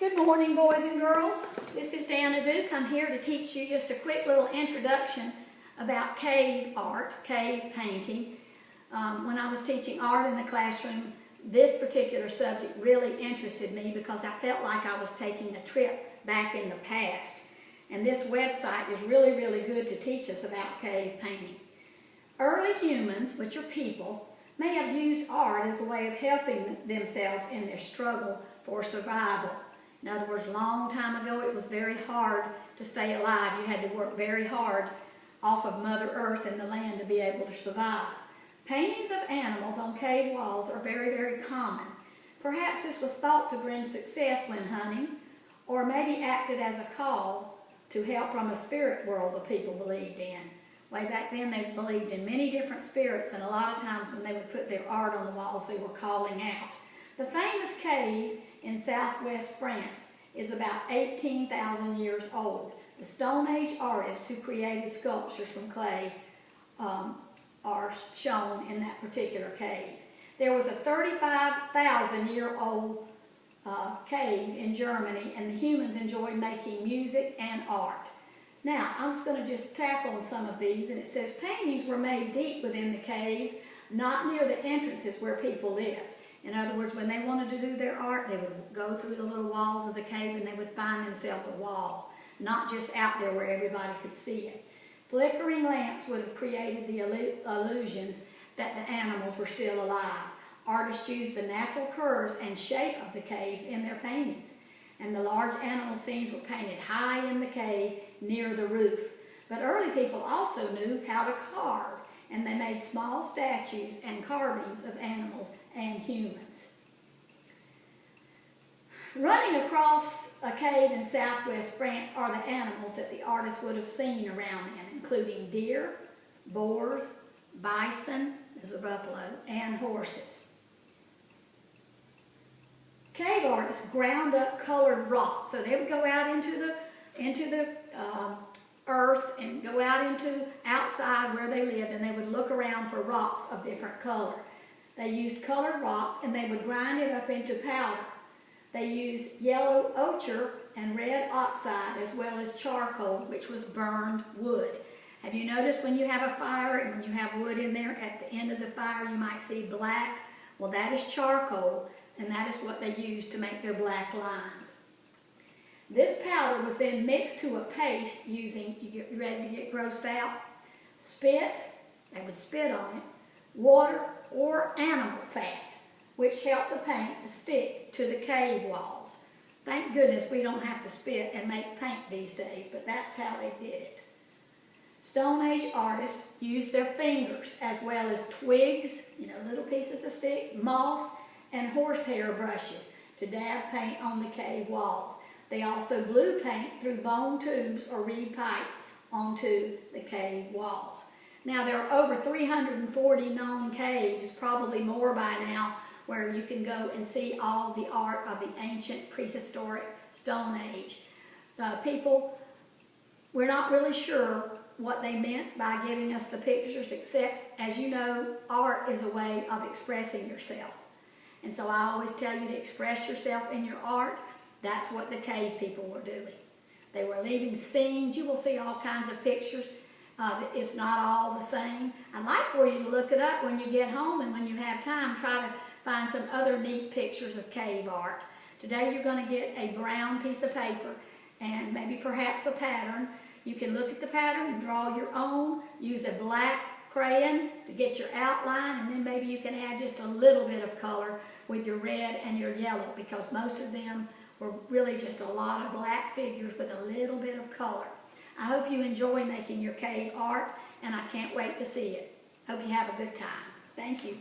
Good morning, boys and girls. This is Dana Duke. I'm here to teach you just a quick little introduction about cave art, cave painting. When I was teaching art in the classroom, this particular subject really interested me because I felt like I was taking a trip back in the past. And this website is really, really good to teach us about cave painting. Early humans, which are people, may have used art as a way of helping themselves in their struggle for survival. In other words, a long time ago it was very hard to stay alive. You had to work very hard off of Mother Earth and the land to be able to survive. Paintings of animals on cave walls are very, very common. Perhaps this was thought to bring success when hunting, or maybe acted as a call to help from a spirit world the people believed in. Way back then they believed in many different spirits, and a lot of times when they would put their art on the walls they were calling out. The famous cave in southwest France is about 18,000 years old. The Stone Age artists who created sculptures from clay are shown in that particular cave. There was a 35,000-year-old cave in Germany, and the humans enjoyed making music and art. Now, I'm just going to just tap on some of these, and it says paintings were made deep within the caves, not near the entrances where people lived. In other words, when they wanted to do their art, they would go through the little walls of the cave and they would find themselves a wall, not just out there where everybody could see it. Flickering lamps would have created the illusions that the animals were still alive. Artists used the natural curves and shape of the caves in their paintings, and the large animal scenes were painted high in the cave near the roof. But early people also knew how to carve, and they made small statues and carvings of animals and humans. Running across a cave in southwest France are the animals that the artist would have seen around them, including deer, boars, bison, there's a buffalo, and horses. Cave artists ground up colored rock. So they would go out into the earth and go out into outside where they lived, and they would look around for rocks of different color. They used colored rocks and they would grind it up into powder. They used yellow ochre and red oxide as well as charcoal, which was burned wood. Have you noticed when you have a fire and when you have wood in there, at the end of the fire you might see black? Well, that is charcoal, and that is what they used to make their black lines. This powder was then mixed to a paste using, you ready to get grossed out? Spit, they would spit on it, water, or animal fat, which helped the paint to stick to the cave walls. Thank goodness we don't have to spit and make paint these days, but that's how they did it. Stone Age artists used their fingers as well as twigs, little pieces of sticks, moss, and horsehair brushes to dab paint on the cave walls. They also blew paint through bone tubes or reed pipes onto the cave walls. Now, there are over 340 known caves, probably more by now, where you can go and see all the art of the ancient prehistoric Stone Age. People, we're not really sure what they meant by giving us the pictures, except, as you know, art is a way of expressing yourself. And so I always tell you to express yourself in your art. That's what the cave people were doing. They were leaving scenes. You will see all kinds of pictures. It's not all the same. I'd like for you to look it up when you get home, and when you have time, try to find some other neat pictures of cave art. Today you're going to get a brown piece of paper and maybe perhaps a pattern. You can look at the pattern and draw your own. Use a black crayon to get your outline, and then maybe you can add just a little bit of color with your red and your yellow, because most of them were really just a lot of black figures with a little bit of color. I hope you enjoy making your cave art, and I can't wait to see it. Hope you have a good time. Thank you.